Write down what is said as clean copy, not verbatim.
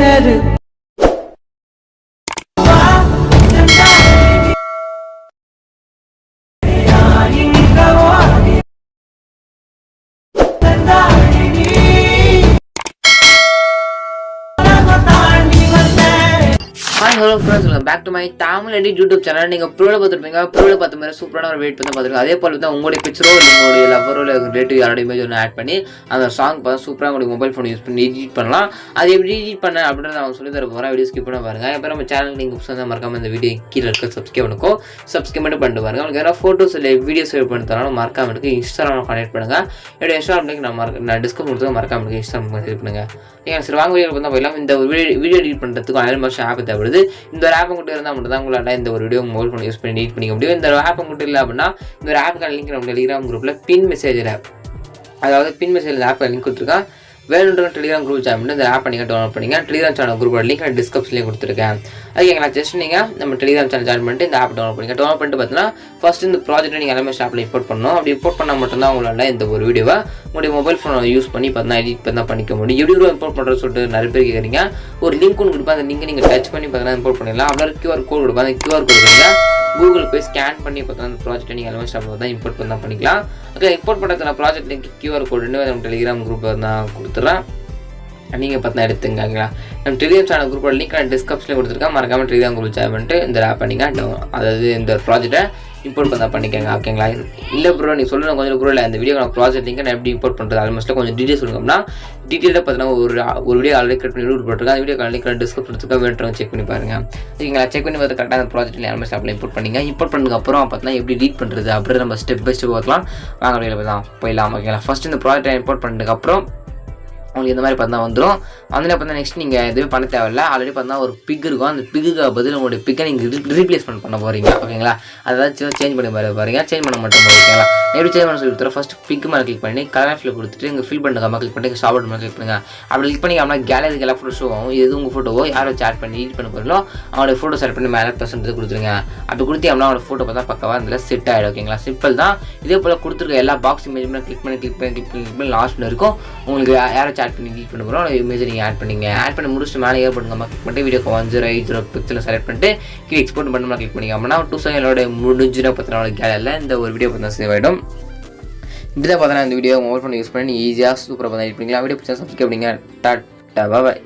கிணறு Hi, hello friends, welcome back to my Tamil Edit YouTube channel. நீங்கள் ப்ரோவில் பார்த்துருப்பீங்க. ப்ரோவில் பார்த்த மாதிரி சூப்பரான ஒரு வெயிட் பண்ணி பார்த்துருக்கோம். அதே போல் தான் உங்களுடைய பிக்சரோ இல்லை உங்களுடைய லவ்வரோ இல்லை ரிலேட்டிவ் யாரோட இமேஜ் ஒன்று ஆட் பண்ணி அந்த சாங் பார்த்தா சூப்பராக உங்களுடைய மொபைல் ஃபோன் யூஸ் பண்ணி எடிட் பண்ணலாம். அது எப்படி எடிட் பண்ண அப்படின்றத நான் சொல்லி தர போகிறேன். வீடியோ ஸ்கிப் பண்ண பாருங்கள். இப்போ நம்ம சேனல் நீங்கள் புதுசாக மறக்காமல் இந்த வீடியோ கீழே இருக்க சப்ஸ்கிரைப் பண்ணுவோம். சப்ஸ்கிரைப் மட்டும் பண்ணிட்டு பாருங்கள். உங்களுக்கு யாராவது ஃபோட்டோஸ் இல்லை வீடியோஸ் சேவ் பண்ணி தரணும் மறக்காமல் எனக்கு இன்ஸ்டாகிராம் கனெக்ட் பண்ணுங்கள். என்னோட இன்ஸ்டாகிராம் லிங்க் நான் டிஸ்கஸ் கொடுத்து மறக்காமல் எனக்கு இன்ஸ்டாகிராம் சேவ் பண்ணுங்கள். நீங்கள் சரி வாங்க வீடியோ பார்த்தா போயிடலாம். இந்த வீடியோ எடிட் பண்ணுறதுக்கு அயல் மாஷன் ஆப் தேவைப்படுது. இந்த ஒரு ஆப் உங்கள்கிட்ட இருந்தால் மட்டும் தான் உங்களால் இந்த ஒரு வீடியோ மொபைல் ஃபோன் யூஸ் பண்ணி எடிட் பண்ணிக்க முடியும். இந்த ஆப் உங்கள்கிட்ட இல்லை அப்படின்னா இந்த ஒரு ஆப்புக்கான லிங்க் நம்ம டெலிகிராம் குரூப்பில் பின் மெசேஜ் ஆப், அதாவது பின் மெசேஜ் ஆப் லிங்க் கொடுத்துருக்கேன். வேணுன்ற டெலிகிராம் குரூப் ஜாயின் பண்ணி இந்த ஆப் நீங்கள் டவுன்லோட் பண்ணிங்க. டெலிகிராம் சேனல் குரூப்போட லிங்க் நான் டிஸ்கிரிப்ஷன்லேயே கொடுத்துருக்கேன். அதுக்கு ஜஸ்ட் நீங்கள் நம்ம டெலிகிராம் சேனல் ஜாயின் பண்ணிட்டு இந்த ஆப் டவுன்லோட் பண்ணிங்க. டவுன்லோட் பண்ணிட்டு பார்த்தீங்கன்னா ஃபஸ்ட்டு இந்த ப்ராஜெக்ட்டை நீங்கள் எல்லாமே ஆப்பில் இம்போர்ட் பண்ணணும். அப்படி இம்போர்ட் பண்ணால் மட்டும்தான் உங்களால் இந்த ஒரு வீடியோவை உங்களுடைய மொபைல் ஃபோனை யூஸ் பண்ணி பார்த்தா எடிட் பண்ணால் பண்ணிக்க முடியும். எப்படி இம்போர்ட் பண்ணுறது சொல்லிட்டு நிறைய பேர் கேட்குறீங்க. ஒரு லிங்க் ஒன்று கொடுப்பேன். அந்த லிங்கை நீங்கள் டச் பண்ணி பார்த்தீங்கன்னா இம்போர்ட் பண்ணிடலாம். அப்படியே QR கோட் கொடுப்பேன். அந்த QR கோட் கொடுங்க. கூகுள் போய் ஸ்கேன் பண்ணி பார்த்தா அந்த ப்ராஜெக்ட்டை நீங்கள் எல்லாமே ஸ்டாப் தான் இம்போர்ட் பண்ணி பண்ணிக்கலாம். அதில் இம்போர்ட் பண்ணுறதுல ப்ராஜெக்ட் லிங்க் QR கோடுன்னு நம்ம டெலிகிராம் குரூப்பில் நான் கொடுத்துட்றேன். நீங்கள் பார்த்தா எடுத்துங்களா. நம்ம டெலிகிராம் சேனல் குரூப்போட லிங்க் நான் டிஸ்கிரிப்ஷனில் கொடுத்துருக்கேன். மறக்காமல் டெலிகிராம் குரூப் ஜாயின் பண்ணிட்டு இந்த ஆப் நீங்கள் அதாவது இந்த ப்ராஜெக்ட்டை இம்போர்ட் பண்ண பண்ணிக்கங்க. ஓகேங்களா. இல்லை ப்ரோ நீங்கள் சொல்லணும் கொஞ்சம் ப்ரோ இல்லை அந்த வீடியோ நான் ப்ராஜெக்ட் லிங்க் நான் எப்படி இம்போர்ட் பண்ணுறது ஆல்மோஸ்ட்டில் கொஞ்சம் டீட்டெயில்ஸ் சொல்லுங்கன்னா டீட்டெயிலாக பார்த்தீங்கன்னா ஒரு வீடியோ ஆல்ரெடி கட் பண்ணி ரூட் போட்டிருக்கேன். அந்த வீடியோ லிங்க் டிஸ்கிரிப்ஷனுக்கு வேணுறவங்க செக் பண்ணி பாருங்கள். ஓகேங்களா. செக் பண்ணி பார்த்து கரெக்டாக அந்த ப்ராஜெக்ட்டில் ஆல்மோஸ்ட் ஆப்பில் இம்போர்ட் பண்ணிங்க. இம்போர்ட் பண்ணதுக்கப்புறம் பார்த்தீங்கன்னா எப்படி எடிட் பண்ணுறது அப்படி நம்ம ஸ்டெப் பை ஸ்டெப் பார்க்கலாம். வாங்க வீடியோவில் தான் போயிடலாம். ஓகேங்களா. ஃபஸ்ட் இந்த ப்ராஜெக்ட்டை இம்போர்ட் பண்ணதுக்கப்புறம் உங்களுக்கு இந்த மாதிரி பார்த்தா வந்துடும். அதில் பார்த்தா நெக்ஸ்ட் நீங்கள் எதுவுமே பண்ண தேவையில்லை. ஆல்ரெடி பார்த்தா ஒரு பிக் இருக்கும். அந்த பிக்குக்கு பதில் உங்களுடைய பிக்கை நீங்கள் ரீப்ளேஸ்மெண்ட் பண்ண போகிறீங்க. ஓகேங்களா. அதாவது சேஞ்ச் பண்ணி பாருங்க. சேஞ்ச் பண்ண மட்டும் ஓகேங்களா. எப்படி சேஞ்ச் பண்ண சொல்லி கொடுத்துறோம். ஃபஸ்ட்டு பிக் மேலே கிளிக் பண்ணி கலர் ஃபில் கொடுத்துட்டு இங்கே ஃபில் பண்ணுங்க கிளிக் பண்ணிட்டு ஸ்டாப் மேலே கிளிக் பண்ணுங்கள். அப்படி கிளிக் பண்ணி அப்படின்னா கேலரிக்கு எல்லா ஃபோட்டோ ஷோ ஆகும். எது உங்கள் ஃபோட்டோவோ யாரை வச்சு ஆட் பண்ணி எடிட் பண்ண போகிறீங்களோ அவங்களோட ஃபோட்டோ செலக்ட் பண்ணி மேலே % கொடுத்துருங்க. அப்படி கொடுத்து அப்படின்னா அவங்களோட ஃபோட்டோ பார்த்தா பக்கவாக அதில் செட் ஆகிடும். ஓகேங்களா. சிம்பிள் தான். இதே போல் கொடுத்துருக்க எல்லா பாக்ஸ் இமேஜ் கிளிக் பண்ணி லாஸ்ட்டில் இருக்கும். உங்களுக்கு யாராச்சும் ஆட் பண்ணி எடிட் பண்ண போகிறோம் இமேஜ் நீங்கள் ஆட் பண்ணி முடிச்சுட்டு மேலே ஏற்படுங்க கிளிக் பண்ணிட்டு வீடியோக்கு 1080 பிக்சலில் செலக்ட் பண்ணிட்டு கீழே எக்ஸ்போர்ட் பண்ணி கிளிக் பண்ணிங்க அப்படின்னா 2 செகண்டோட முடிஞ்சுனா பார்த்தீங்கன்னா கேலரியில் இந்த ஒரு வீடியோ பார்த்தா சேவ் ஆகிடும். இப்படி தான் பார்த்தீங்கன்னா இந்த வீடியோ மொபைல் ஃபோன் யூஸ் பண்ணி ஈஸியாக சூப்பராக பார்த்தா எடிட் பண்ணிக்கலாம். வீடியோ பிடிச்சா சப்ஸ்கிரைப் பண்ணிங்க. டாட்டா பாய்.